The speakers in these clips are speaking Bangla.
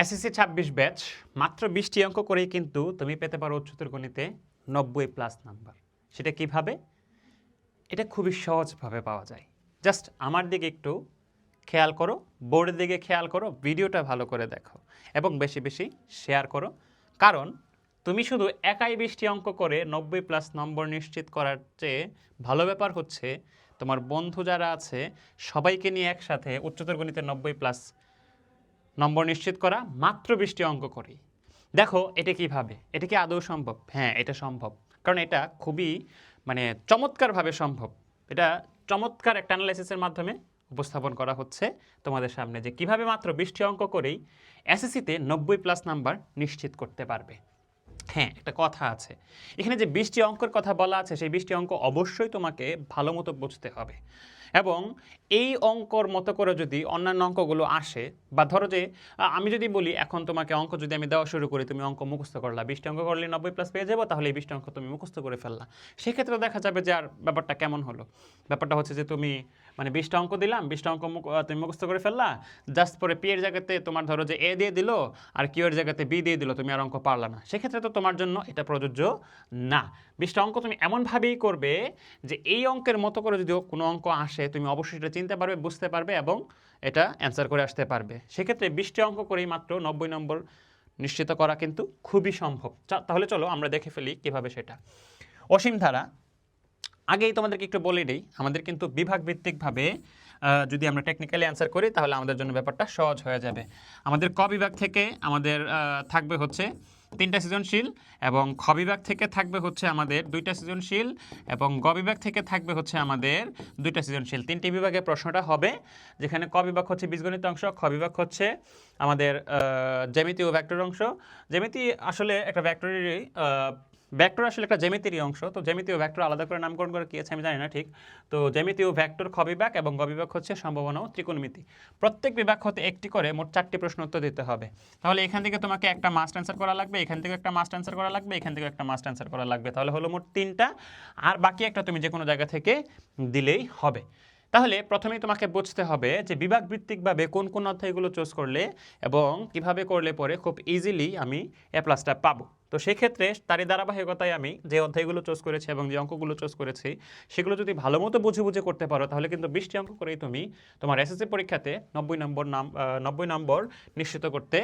এসএসসি ২৬ ব্যাচ মাত্র ২০টি অঙ্ক করেই কিন্তু তুমি পেতে পারো উচ্চতর গণিতে ৯০+ নাম্বার। সেটা কিভাবে? এটা খুবই সহজভাবে পাওয়া যায়। জাস্ট আমার দিকে একটু খেয়াল করো, বোর্ডের দিকে খেয়াল করো, ভিডিওটা ভালো করে দেখো এবং বেশি বেশি শেয়ার করো। কারণ তুমি শুধু একাই ২০টি অঙ্ক করে ৯০+ নম্বর নিশ্চিত করার চেয়ে ভালো ব্যাপার হচ্ছে তোমার বন্ধু যারা আছে সবাইকে নিয়ে একসাথে উচ্চতর গণিতে ৯০+ নম্বর নিশ্চিত করা মাত্র ২০টি অঙ্ক করি। দেখো এটা কিভাবে, এটা কি আদৌ সম্ভব? হ্যাঁ, এটা সম্ভব। কারণ এটা খুবই চমৎকারভাবে সম্ভব। এটা চমৎকার একটা অ্যানালাইসিসের মাধ্যমে উপস্থাপন করা হচ্ছে তোমাদের সামনে যে কিভাবে মাত্র ২০টি অঙ্ক করেই এসএসসিতে ৯০+ নাম্বার নিশ্চিত করতে পারবে। হ্যাঁ, একটা কথা আছে, এখানে যে ২০টি অঙ্কের কথা বলা আছে সেই ২০টি অঙ্ক অবশ্যই তোমাকে ভালো মতো বুঝতে হবে এবং এই অঙ্কর মতো করে যদি অন্যান্য অঙ্কগুলো আসে বা ধরো যে আমি যদি বলি এখন তোমাকে অঙ্ক যদি আমি দেওয়া শুরু করি, তুমি অঙ্ক মুখস্থ করলা, ২০টি অঙ্ক করলে ৯০+ পেয়ে যাবো, তাহলে এই ২০টি অঙ্ক তুমি মুখস্থ করে ফেললা। সেক্ষেত্রে দেখা যাবে যে আর ব্যাপারটা কেমন হলো। ব্যাপারটা হচ্ছে যে তুমি ২০টা অঙ্ক দিলাম, ২০টা অঙ্ক তুমি মুখস্থ করে ফেললা, জাস্ট পরে পি এর জায়গাতে তোমার ধরো যে এ দিয়ে দিল আর কিউ এর জায়গাতে বি দিয়ে দিল, তুমি আর অঙ্ক পারলা না। সেক্ষেত্রে তো তোমার জন্য এটা প্রযোজ্য না। ২০টা অঙ্ক তুমি এমনভাবেই করবে যে এই অঙ্কের মতো করে যদি কোনো অঙ্ক আসে তুমি অবশ্যই এটা চিনতে পারবে, বুঝতে পারবে এবং এটা অ্যান্সার করে আসতে পারবে। সেক্ষেত্রে ২০টি অঙ্ক করেই মাত্র ৯০ নম্বর নিশ্চিত করা কিন্তু খুবই সম্ভব। তাহলে চলো আমরা দেখে ফেলি কীভাবে সেটা। অসীম ধারা আগেই তোমাদেরকে একটু বলে দিই, আমাদের কিন্তু বিভাগ ভিত্তিকভাবে যদি আমরা টেকনিক্যালি অ্যান্সার করি তাহলে আমাদের জন্য ব্যাপারটা সহজ হয়ে যাবে। আমাদের ক বিভাগ থেকে আমাদের থাকবে হচ্ছে 3টা সৃজনশীল এবং খ বিভাগ থেকে থাকবে হচ্ছে আমাদের 2টা সৃজনশীল এবং গ বিভাগ থেকে থাকবে হচ্ছে আমাদের 2টা সৃজনশীল। 3টি বিভাগে প্রশ্নটা হবে, যেখানে ক বিভাগ হচ্ছে বীজগণিত অংশ, খ বিভাগ হচ্ছে আমাদের জ্যামিতি ও ভেক্টর অংশ। জ্যামিতি আসলে একটা ভেক্টর আসলে একটা জ্যামিতিরই অংশ, তো জ্যামিতি ও ভেক্টর আলাদা করে নামকরণ করে কি আছে আমি জানি না ঠিক। তো জ্যামিতি ও ভেক্টর খ বিভাগ এবং গ বিভাগ হচ্ছে সম্ভাবনা ও ত্রিকোণমিতি। প্রত্যেক বিভাগ হতে একটি করে মোট 4টি প্রশ্ন উত্তর দিতে হবে। তাহলে এখান থেকে তোমাকে একটা মাস্ট অ্যান্সার করা লাগবে, এখান থেকে একটা মাস্ট অ্যান্সার করা লাগবে, এখান থেকে একটা মাস্ট অ্যান্সার করা লাগবে। তাহলে হলো মোট 3টা, আর বাকি একটা তুমি যে কোনো জায়গা থেকে দিলেই হবে। তাহলে প্রথমেই তোমাকে বুঝতে হবে যে বিভাগ ভিত্তিকভাবে কোন কোন অধ্যায়গুলো চুজ করলে এবং কিভাবে করলে পরে খুব ইজিলি আমি A+টা পাবো। তো সেক্ষেত্রে তারই ধারাবাহিকতায় আমি যে অধ্যায়গুলো চুজ করেছি এবং যে অঙ্কগুলো চুজ করেছি সেগুলো যদি ভালো মতো বুঝে বুঝে করতে পারো তাহলে কিন্তু 20টি অঙ্ক করেই তুমি তোমার এসএসসি পরীক্ষাতে 90 নম্বর নিশ্চিত করতে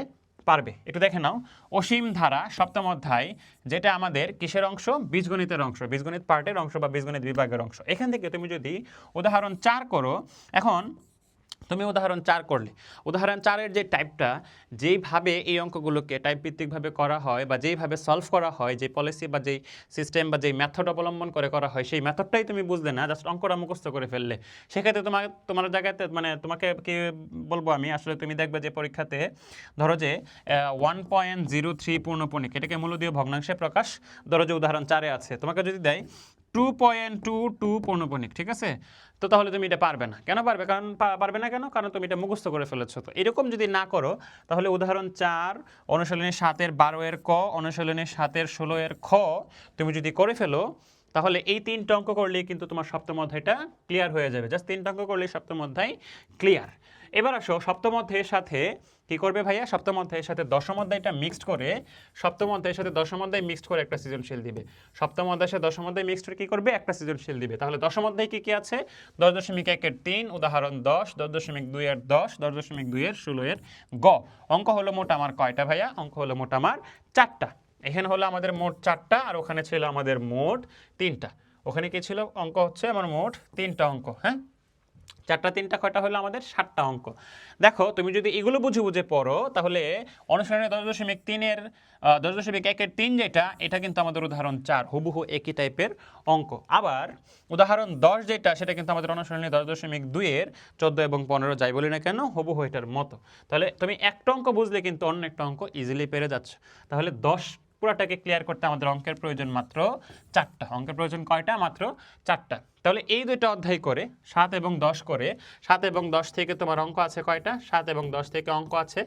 পারবে। একটু দেখে নাও, অসীম ধারা সপ্তম অধ্যায়, যেটা আমাদের কিসের অংশ? বীজগণিতের অংশ, বীজগণিত পার্টের অংশ বা বীজগণিত বিভাগের অংশ। এখান থেকে তুমি যদি উদাহরণ 4 করো, এখন তুমি উদাহরণ 4 করলে উদাহরণ 4-এর যে টাইপটা, যেইভাবে এই অঙ্কগুলোকে টাইপ ভিত্তিকভাবে করা হয় বা যেইভাবে সলভ করা হয়, যে পলিসি বা যেই সিস্টেম বা যেই মেথড অবলম্বন করে করা হয় সেই মেথডটাই তুমি বুঝলে না, জাস্ট অঙ্কটা মুখস্থ করে ফেললে, সেক্ষেত্রে তোমার জায়গাতে তোমাকে কি বলবো আমি, আসলে তুমি দেখবে যে পরীক্ষাতে ধরো যে 1.03 পূর্ণপণিক, এটাকে মূলদীয় ভগ্নাংশে প্রকাশ, ধরো যে উদাহরণ 4-এ আছে, তোমাকে যদি দেয় 2.22 পূর্ণপণিক, ঠিক আছে, তো তাহলে তুমি এটা পারবে না। কেন পারবে? কারণ পারবে না কেন? কারণ তুমি এটা মুখস্থ করে ফেলেছো। তো এরকম যদি না করো তাহলে উদাহরণ 4 অনুশীলনী 7-এর 12-এর ক, অনুশীলনী 7-এর 16-এর খ তুমি যদি করে ফেলো তাহলে এই 3টা অঙ্ক করলেই কিন্তু তোমার সপ্তম অধ্যায়টা ক্লিয়ার হয়ে যাবে। জাস্ট 3টা অঙ্ক করলেই সপ্তম অধ্যায় ক্লিয়ার। এবার আসো সপ্তম অধ্যায়ের সাথে কি করবে ভাইয়া? সপ্তম অধ্যায়ের সাথে দশম অধ্যায়টা মিক্সড করে, সপ্তম অধ্যায়ের সাথে দশম অধ্যায় মিক্সড করে একটা সৃজনশীল দিবে। সপ্তম অধ্যায়ের সাথে দশম অধ্যায় মিক্সড করে কি করবে? একটা সৃজনশীল দিবে। তাহলে দশম অধ্যায় কি কি আছে? 10.1-এর 3, উদাহরণ 10, 10.2-এর 10, 10.2-এর 16-এর গ। অঙ্ক হলো মোট আমার কয়টা ভাইয়া? অঙ্ক হলো মোট আমার 4টা। এখানে হলো আমাদের মোট 4টা আর ওখানে ছিল আমাদের মোট 3টা। ওখানে কি ছিল? অঙ্ক হচ্ছে আমার মোট 3টা অঙ্ক। হ্যাঁ, 4টা 3টা কয়টা হলো আমাদের? 7টা অঙ্ক। দেখো তুমি যদি এগুলো বুঝে বুঝে পড়ো তাহলে অনুশীলনী 10.3-এর 10.1-এর 3 যেটা, এটা কিন্তু আমাদের উদাহরণ 4 হুবহু একই টাইপের অঙ্ক। আবার উদাহরণ 10 যেটা, সেটা কিন্তু আমাদের অনুশীলনী 10.2-এর 14 এবং 15 যাই বলি না কেন হুবহু এটার মতো। তাহলে তুমি একটা অঙ্ক বুঝলে কিন্তু অন্য একটা অঙ্ক ইজিলি পেরে যাচ্ছ। তাহলে 10 পুরাটাকে ক্লিয়ার করতে আমাদের অঙ্কের প্রয়োজন মাত্র 4টা। অঙ্কের প্রয়োজন কয়টা? মাত্র 4টা। তাহলে এই 2টা অধ্যায় করে 7 এবং 10 করে, 7 এবং 10 থেকে তোমার অঙ্ক আছে কয়টা? 7 এবং 10 থেকে অঙ্ক আছে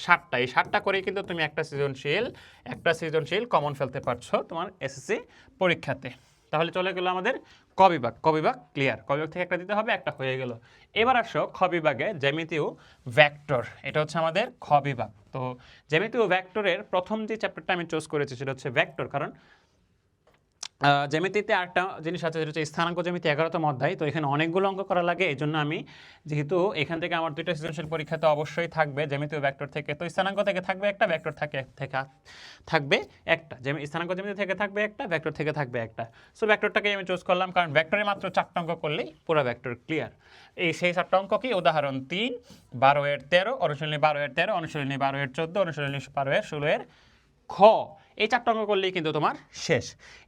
7টা। এই 7টা করে কিন্তু তুমি একটা সৃজনশীল কমন ফেলতে পারছো তোমার এসএসসি পরীক্ষাতে। তাহলে চলে গেল আমাদের ক বিভাগ। ক বিভাগ ক্লিয়ার। ক বিভাগ থেকে একটা দিতে হবে, একটা হয়ে গেল। এবার আসো খ বিভাগে জ্যামিতি ও ভেক্টর, এটা হচ্ছে আমাদের খ বিভাগ। তো জ্যামিতি ও ভেক্টরের প্রথম যে চ্যাপ্টারটা আমি চুজ করেছি সেটা হচ্ছে ভেক্টর, কারণ জ্যামিতিতে আরেকটা জিনিস আছে যেটা হচ্ছে স্থানাঙ্ক জ্যামিতি 11তম অধ্যায়। তো এখানে অনেকগুলো অঙ্ক করা লাগে, এই জন্য আমি যেহেতু এখান থেকে আমার দুইটা সৃজনশীল পরীক্ষা তো অবশ্যই থাকবে জ্যামিতি ও ভেক্টর থেকে, তো স্থানাঙ্ক থেকে থাকবে একটা, ভেক্টর থেকে থাকবে একটা, স্থানাঙ্ক জ্যামিতি থেকে থাকবে একটা, ভেক্টর থেকে থাকবে একটা। সো ভেক্টরটাকে আমি চুজ করলাম কারণ ভেক্টরে মাত্র 4টা অঙ্ক করলেই পুরো ভেক্টর ক্লিয়ার। এই সেই 4টা অঙ্ক কি, উদাহরণ 3, 12-13, অনুশীলনী 12-13, অনুশীলনী 12-14, অনুশীলনী 12-16 খ, এই 4টা অঙ্ক করলেই কিন্তু তোমার শেষ।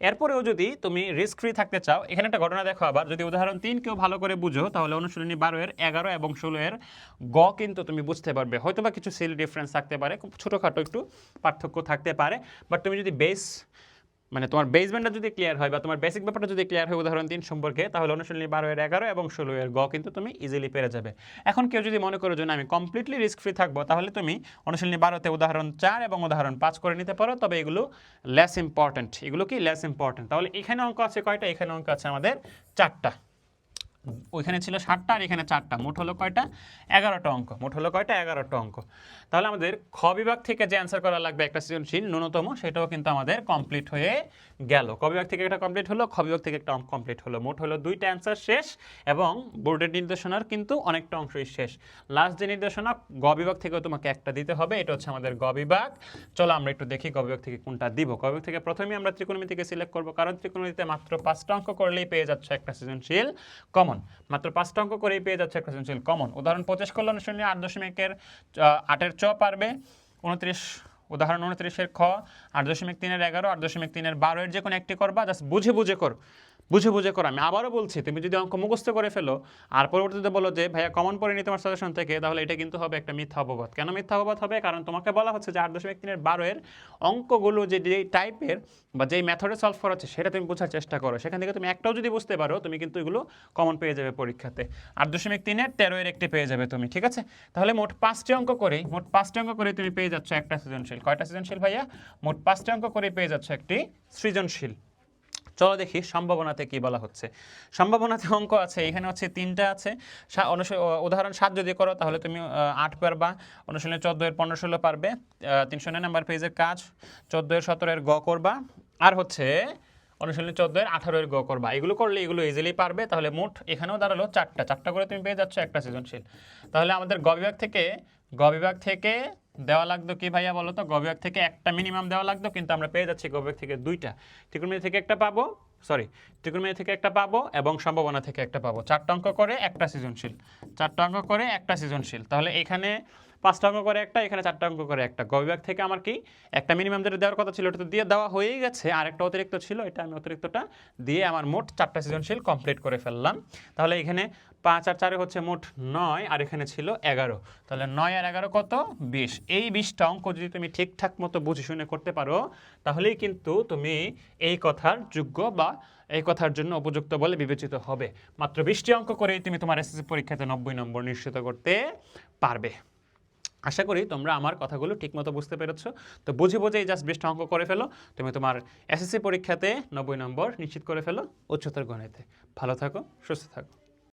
এরপরেও যদি তুমি রিস্ক ফ্রি থাকতে চাও, এখানে একটা ঘটনা দেখো আবার, যদি উদাহরণ 3 কেউ ভালো করে বুঝো তাহলে অনুশীলনী 12-11 এবং 16 গ কিন্তু তুমি বুঝতে পারবে। হয়তো বা কিছু সিল ডিফারেন্স থাকতে পারে, খুব ছোটোখাটো একটু পার্থক্য থাকতে পারে, বাট তুমি যদি মানে তোমার বেসমেন্টটা যদি ক্লিয়ার হয় বা তোমার বেসিক ব্যাপারটা যদি ক্লিয়ার হয় উদাহরণ 3 সম্পর্কে, তাহলে অনুশীলনী 12-11 এবং 16 গ কিন্তু তুমি ইজিলি পেরে যাবে। এখন কেউ যদি মনে করো যে না আমি কমপ্লিটলি রিস্ক ফ্রি থাকবো, তাহলে তুমি অনুশীলনী 12তে উদাহরণ 4 এবং উদাহরণ 5 করে নিতে পারো, তবে এগুলো লেস ইম্পর্ট্যান্ট। এগুলো কি লেস ইম্পর্ট্যান্ট? তাহলে এখানে অঙ্ক আছে কয়টা? এখানে অঙ্ক আছে আমাদের 4টা। ওইখানে ছিল 7টা আর এখানে 4টা, মোট হলো কয়টা? 11টা অঙ্ক। মোট হলো কয়টা? 11টা অঙ্ক। তাহলে আমাদের খ বিভাগ থেকে যে অ্যান্সার করা লাগবে একটা সৃজনশীল ন্যূনতম, সেটাও কিন্তু আমাদের কমপ্লিট হয়ে গেল। ক বিভাগ থেকে একটা কমপ্লিট হলো, খ বিভাগ থেকে একটা কমপ্লিট হলো। মোট হলো 2টা অ্যান্সার শেষ এবং বোর্ডের নির্দেশনার কিন্তু অনেকটা অংশই শেষ। লাস্ট যে নির্দেশনা গ বিভাগ থেকেও তোমাকে একটা দিতে হবে, এটা হচ্ছে আমাদের গ বিভাগ। চলো আমরা একটু দেখি গ বিভাগ থেকে কোনটা দিব। গ বিভাগ থেকে প্রথমেই আমরা ত্রিকোণমিতিকে সিলেক্ট করবো, কারণ ত্রিকোণমিতিতে মাত্র 5টা অঙ্ক করলেই পেয়ে যাচ্ছে একটা সৃজনশীল কমন। মাত্র 5টা অঙ্ক করেই পেয়ে যাচ্ছে একটা সৃজনশীল কমন। উদাহরণ 25 করলে অনুশীলনী 8.8-এর চ পারবে, 29 উদাহরণ 29-এর খ, 8.3-এর 11, 8.3-এর 12-এর যে কোনো একটি করবা, জাস্ট বুঝে বুঝে কর, বুঝে বুঝে করো। আমি আবারও বলছি, তুমি যদি অঙ্ক মুখস্থ করে ফেলো আর পরবর্তীতে বলো যে ভাইয়া কমন পড়ে নি তোমার সাজেশন থেকে, তাহলে এটা কিন্তু হবে একটা মিথ্যা অপবাদ। কেন মিথ্যা অপবাদ হবে? কারণ তোমাকে বলা হচ্ছে যে 8.3-এর 12-এর অঙ্কগুলো যে টাইপের বা যেই মেথডে সলভ করা হচ্ছে সেটা তুমি বোঝার চেষ্টা করো। সেখান থেকে তুমি একটাও যদি বুঝতে পারো, তুমি কিন্তু এগুলো কমন পেয়ে যাবে পরীক্ষাতে। 8.3-এর 13-এর একটি পেয়ে যাবে তুমি, ঠিক আছে? তাহলে মোট 5টি অঙ্ক করেই তুমি পেয়ে যাচ্ছ একটা সৃজনশীল। কয়টা সৃজনশীল ভাইয়া? মোট 5টি অঙ্ক করেই পেয়ে যাচ্ছ একটি সৃজনশীল। চলো দেখি সম্ভাবনাতে কি বলা হচ্ছে। সম্ভাবনাতে অঙ্ক আছে, এখানে হচ্ছে 3টা আছে। উদাহরণ 7 যদি করো তাহলে তুমি 8 পারবা, অনুশীলনী 14-এর 15-16 পারবে, 309 নাম্বার পেজের কাজ 14-এর 17-এর গ করবা, আর হচ্ছে অনুশীলনী 14-এর 18-এর গ করবা। এগুলো করলে এগুলো ইজিলি পারবে। তাহলে মোট এখানেও দাঁড়ালো 4টা করে তুমি পেয়ে যাচ্ছ একটা সৃজনশীল। তাহলে আমাদের গ বিভাগ থেকে দেওয়া লাগতো কি ভাইয়া বলো তো? গ বিভাগ থেকে একটা মিনিমাম দেওয়া লাগতো, কিন্তু আমরা পেয়ে যাচ্ছি গ বিভাগ থেকে 2টা। ত্রিকোণমিতি থেকে একটা পাবো, ত্রিকোণমিতি থেকে একটা পাবো এবং সম্ভাবনা থেকে একটা পাবো। 4টা অঙ্ক করে একটা সৃজনশীল। তাহলে এখানে 5টা অঙ্ক করে একটা, এখানে 4টা অঙ্ক করে একটা। গ বিভাগ থেকে আমার কি একটা মিনিমাম যেটা দেওয়ার কথা ছিল ওটা তো দিয়ে দেওয়া হয়েই গেছে, আর একটা অতিরিক্ত ছিল, এটা আমি অতিরিক্তটা দিয়ে আমার মোট 4টা সৃজনশীল কমপ্লিট করে ফেললাম। তাহলে এখানে 5 আর 4 হচ্ছে মোট 9, আর এখানে ছিল 11। তাহলে 9 আর 11 কত? 20। এই 20টা অঙ্ক যদি তুমি ঠিকঠাক মতো বুঝে শুনে করতে পারো, তাহলেই কিন্তু তুমি এই কথার যোগ্য বা এই কথার জন্য উপযুক্ত বলে বিবেচিত হবে। মাত্র 20টি অঙ্ক করেই তুমি তোমার এসএসসি পরীক্ষাতে 90 নম্বর নিশ্চিত করতে পারবে। আশা করি তোমরা আমার কথাগুলো ঠিকমতো বুঝতে পেরেছো। তো বুঝে এই জাস্ট 20টা অঙ্ক করে ফেলো, তুমি তোমার এসএসসি পরীক্ষাতে 90 নম্বর নিশ্চিত করে ফেলো উচ্চতর গণিতে। ভালো থাকো, সুস্থ থাকো।